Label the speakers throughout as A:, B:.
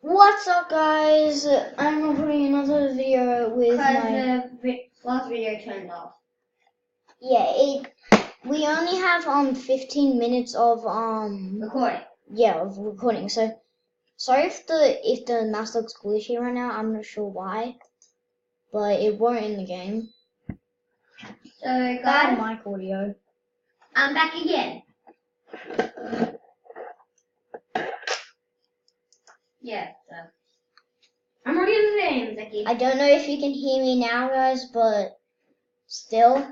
A: What's up, guys? I'm recording another video with
B: Because the last video turned off.
A: We only have 15 minutes of recording. So sorry if the mouse looks glitchy right now. I'm not sure why, but it won't in the game.
B: So
A: Bad
B: guys,
A: mic audio.
B: I'm back again. Yeah. So I'm already in the game, Zeki.
A: I don't know if you can hear me now, guys, but still.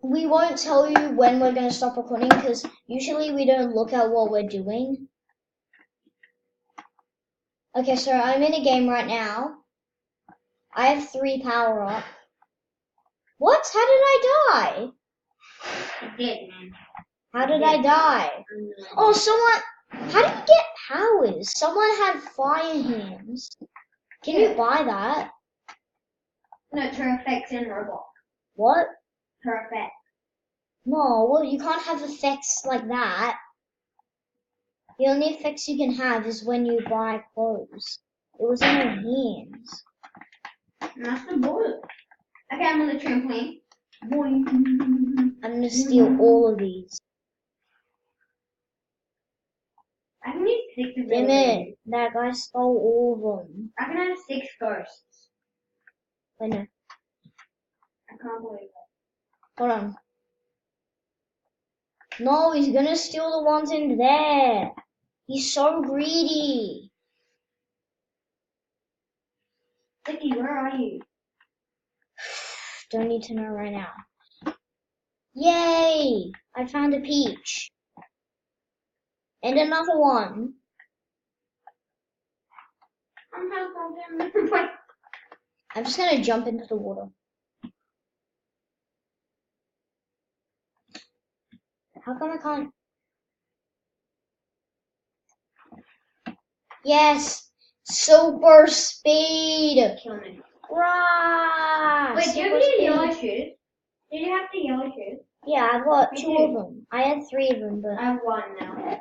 A: We won't tell you when we're going to stop recording because usually we don't look at what we're doing. Okay, so I'm in a game right now. I have 3 power up. What? How did I die?
B: I did, man.
A: How did I die? Oh, someone... How did you get powers? Someone had fire hands. Can you buy that?
B: No, her effects in Roblox.
A: What?
B: Her effects.
A: No, well, you can't have effects like that. The only effects you can have is when you buy clothes. It was in your hands.
B: And that's the bullet. Okay, I'm on the trampoline. Boing.
A: I'm gonna steal all of these.
B: I can use 6 of
A: Damn
B: those.
A: it, that guy stole all of them.
B: I can have 6 ghosts.
A: Wait, no,
B: I can't believe it.
A: hold on. No, he's gonna steal the ones in there. He's so greedy.
B: Zeki, where are you?
A: Don't need to know right now. Yay! I found a peach. And another one.
B: I'm helping.
A: I'm just gonna jump into the water. How come I can't? Yes! Super speed!
B: Kill me.
A: Rah!
B: Wait, do you have any yellow shoes? Did you have the yellow shoes?
A: Yeah, I've got
B: Me
A: 2
B: too.
A: of them. I had 3 of them, but...
B: I have 1 now. I have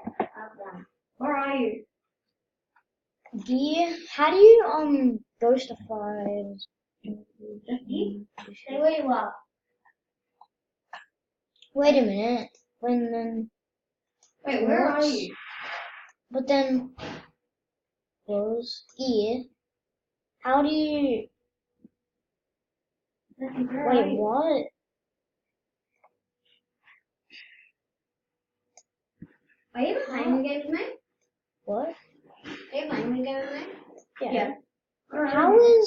B: 1. Where are you?
A: How do you, ghost a fire?
B: Stay where you are.
A: Wait a minute. Then...
B: Wait, where are you?
A: But then... Close. Gear. How do you...
B: Where are
A: Wait,
B: you?
A: what?
B: Are you playing the game with me?
A: What?
B: Are you playing the game with me?
A: Yeah.
B: Where are
A: How
B: you?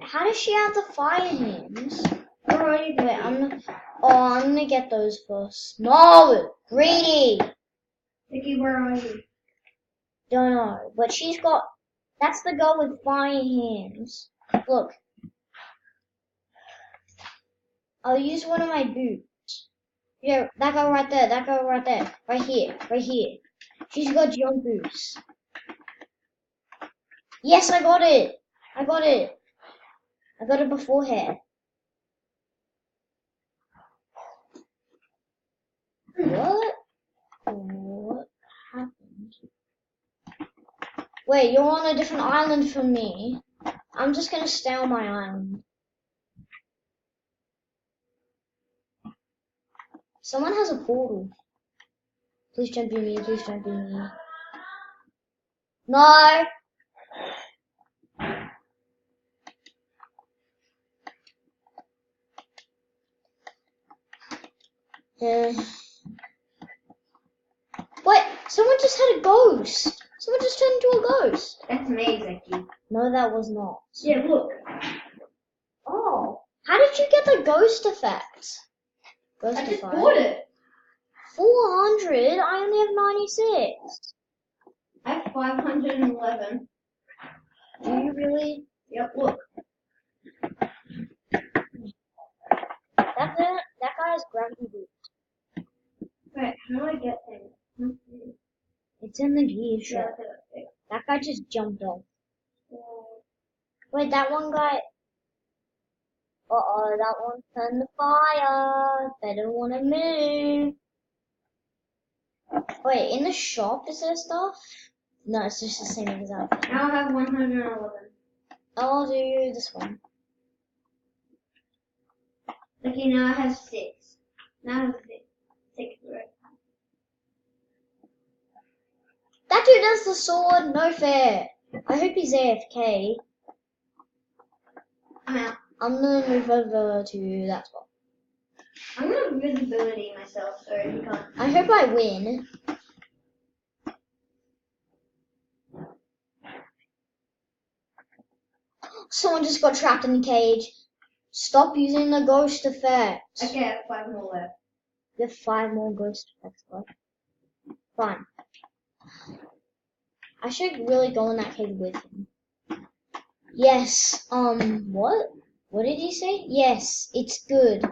A: How does she have the fire hands?
B: Where are you?
A: Wait, I'm gonna get those first. No! Greedy!
B: Vicky, where are you?
A: Don't know. But she's got... That's the girl with fire hands. Look. I'll use one of my boots. Yeah, that girl right there. That girl right there. Right here. Right here. She's got jump boots. Yes, I got it. I got it. I got it beforehand. What? What happened? Wait, you're on a different island from me. I'm just gonna stay on my island. Someone has a portal. Please don't be me, please don't be me. No! Wait, someone just had a ghost. Someone just turned into a ghost.
B: That's me, Vicky.
A: No, that was not.
B: Yeah, look.
A: Oh, how did you get the ghost effect? Ghost
B: I just
A: effect.
B: bought it.
A: 400? I only have 96.
B: I have 511.
A: Do you really?
B: Yep, look.
A: That guy's gravity boot.
B: Wait, how do I get things?
A: It's in the gear
B: Yeah,
A: shop.
B: that's it.
A: That guy just jumped off. Wait, that one guy. Uh-oh, that one turned the fire. Better wanna move. Wait, in the shop is there stuff? No, it's just the same exact thing.
B: Now I have 111.
A: I'll do this one.
B: Okay, now I have 6. Now I have 6. 6, right?
A: That dude does the sword. No fair. I hope he's AFK.
B: I'm out.
A: I'm gonna move over to that spot.
B: I'm gonna visibility myself so he can't.
A: I hope I win. Someone just got trapped in the cage. Stop using the ghost effect.
B: Okay, I have 5 more left.
A: You have 5 more ghost effects left. Fine. I should really go in that cave with him. Yes. What? What did he say? Yes, it's good.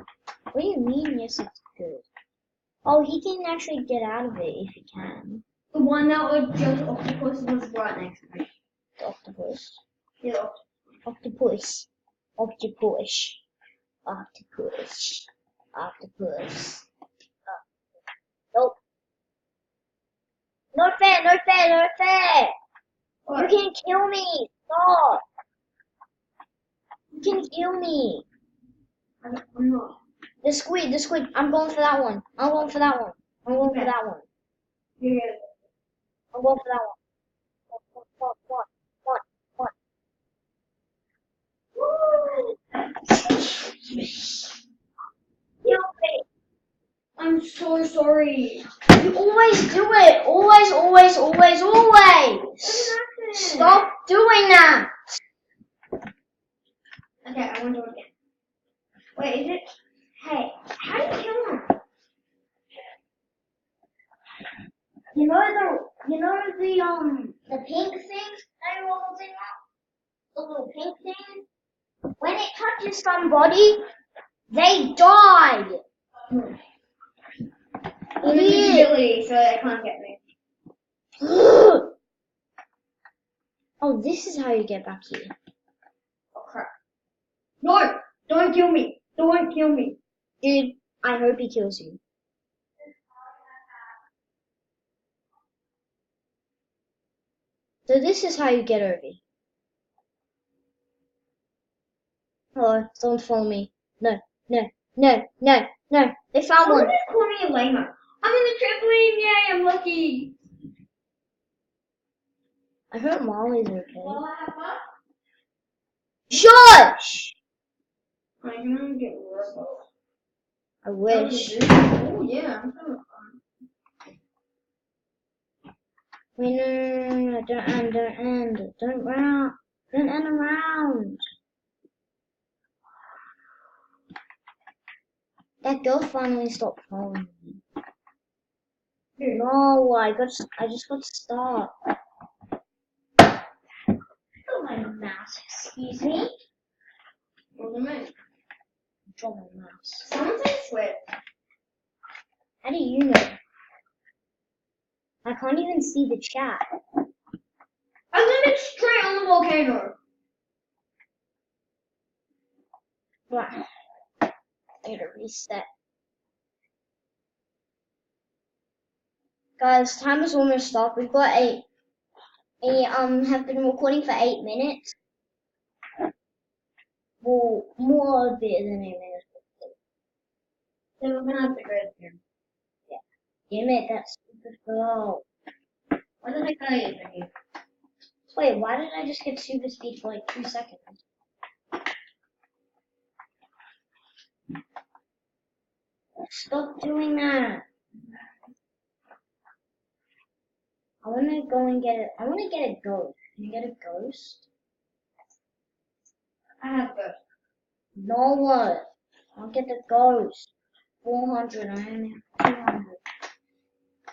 A: What do you mean, yes, it's good? Oh, he can actually get out of it if he can.
B: The one that would jump octopus was right next to me.
A: The octopus.
B: Yeah.
A: Octopus. Octopus. Octopus. Octopus. Nope. Not fair, not fair, not fair!
B: What?
A: You can kill me! Stop! You can kill me!
B: I'm not.
A: The squid, I'm going for that one. I'm going for that one. I'm going for that one.
B: Yeah.
A: I'm going for that one. One.
B: Woo!
A: Yo, wait.
B: I'm so sorry.
A: You always do it. Always, always, always, always. Stop doing that.
B: Okay, I want to do it again. Wait, is it? Hey, how do you kill him?
A: You know the pink things that you're holding up? The little pink things? When it touches somebody, they die.
B: Invisibility, so they can't get me.
A: Oh, this is how you get back here.
B: Oh crap. No! Don't kill me! Don't kill me!
A: Dude, I hope he kills you. So this is how you get over. Hello, don't follow me. No, no, no, no, no. They found
B: Someone
A: one.
B: just called me a lame. I'm in the trampoline! Yay, I'm lucky!
A: I hope Molly's okay.
B: Well, I have fun.
A: Shush!
B: I'm gonna get Roblox.
A: I wish.
B: Oh yeah, I'm so fun.
A: Wait, no, don't end. Don't round. Don't end around. That girl finally stopped following me. No, I just got stuck.
B: Oh, my mouse. Excuse me? What do you mean?
A: Drop my mouse.
B: Someone say sweat.
A: How do you know? I can't even see the chat.
B: I landed straight on the volcano.
A: Right. I gotta reset. Guys, time is almost up. We've got have been recording for 8 minutes. Well, more a bit than 8 minutes.
B: So we're gonna have to go here.
A: Damn it, that's super slow.
B: Why did I tell you here?
A: Wait, why did I just get super speed for like 2 seconds? Stop doing that. I wanna go and get it. I wanna get a ghost. Can you get a ghost?
B: I have to.
A: No what? I'll get the ghost. 400. I only have 200.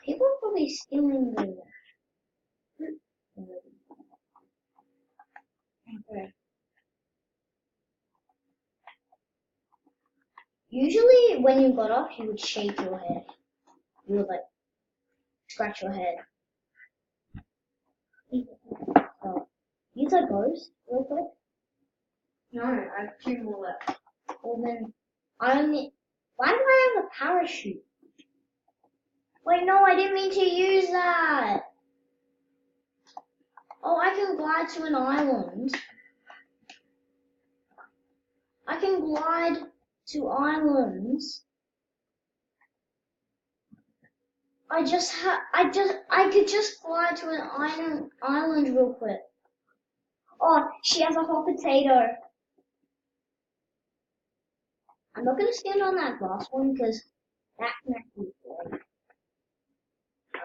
A: People are probably stealing the. Okay. Usually, when you got off, you would shake your head. You would like scratch your head. So, use a ghost real quick.
B: No, I have 2 more left.
A: Well then, I only. Why do I have a parachute? Wait, no, I didn't mean to use that. Oh, I can glide to an island. I can glide to islands. I could just glide to an island real quick. Oh, she has a hot potato. I'm not gonna stand on that glass one because that can actually break.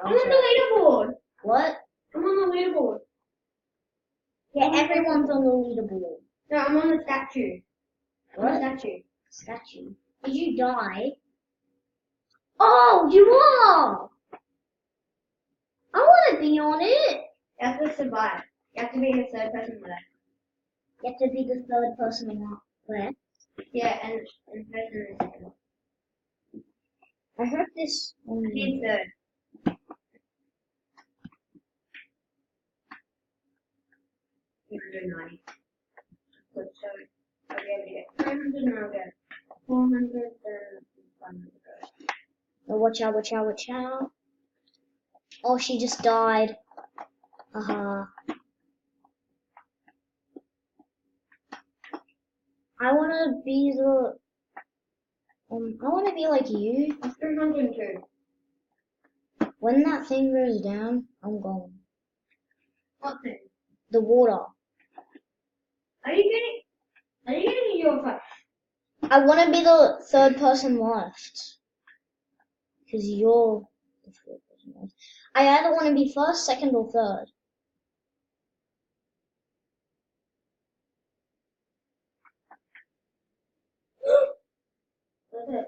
B: I'm on the leaderboard.
A: What?
B: I'm on the leaderboard.
A: Yeah, everyone's on the leaderboard.
B: No, I'm on the statue.
A: What?
B: On the statue.
A: Statue. Did you die? Oh, you are! I want to be on it.
B: You have to survive. You have to be the third person left.
A: You have to be the third person left.
B: Yeah, and person is second.
A: I heard this.
B: Be third. 390. Good, so I'll be able to get 300 and I'll get 400 and 500.
A: Oh, watch out, watch out, watch out. Oh, she just died. Haha. I wanna be the I wanna be like you.
B: It's 302.
A: When that thing goes down, I'm gone.
B: What thing?
A: The water.
B: Are you getting your first?
A: I wanna be the third person left. Cause you're the third person left. I either wanna be first, second, or third.
B: That's it.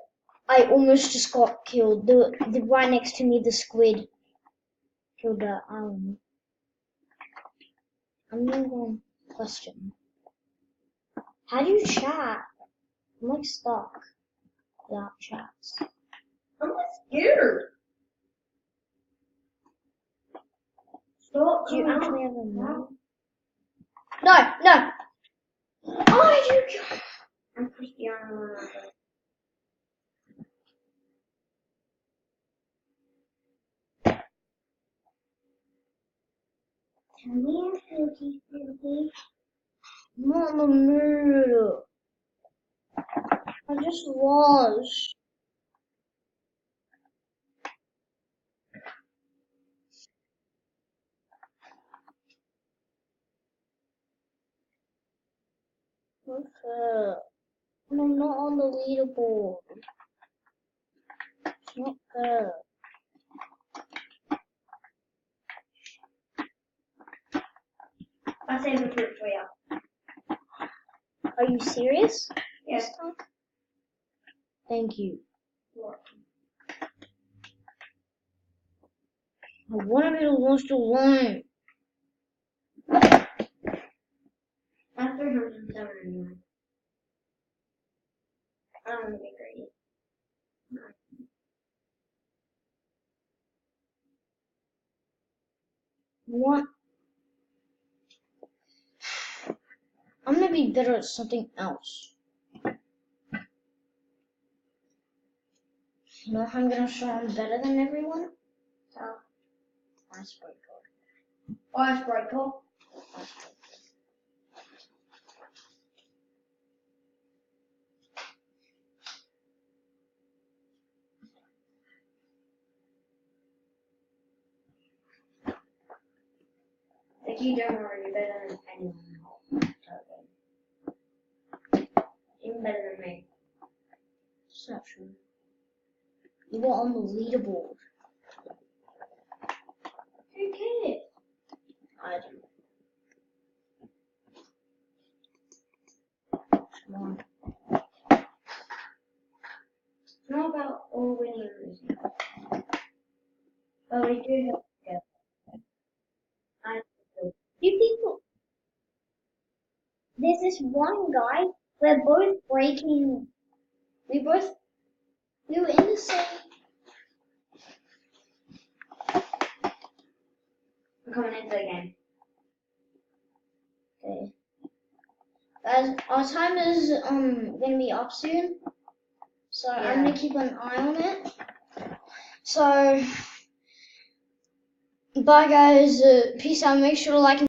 A: I almost just got killed. The right next to me, the squid killed the island. I'm gonna go question. How do you chat? I'm like stuck without chats.
B: I'm not scared. Stop.
A: Do you actually have a map? No, no. Oh, you.
B: I'm Cristiano.
A: Come here, Silky, Silky. Not in the mood. I just was. Okay. And I'm not on the leaderboard. It's not fair.
B: I saved the fruit for you.
A: Are you serious?
B: Yes.
A: Thank you. I want to be the last alone.
B: That's 379. I don't want to be greedy.
A: What? I'm gonna be better at something else. You know how I'm gonna show I'm better than everyone?
B: How?
A: Icebreaker.
B: Icebreaker. If you don't worry, you're better than anyone else. Even better than me.
A: It's not true. You were on the leaderboard.
B: Who cares?
A: I do. Come on.
B: It's not about all winning and losing. But we do have to go.
A: You people. There's this one guy. We're both breaking. We were in the same.
B: I'm coming into the game.
A: Okay. Guys, our time is gonna be up soon. So I'm gonna keep an eye on it. So bye guys. Peace out. Make sure to like and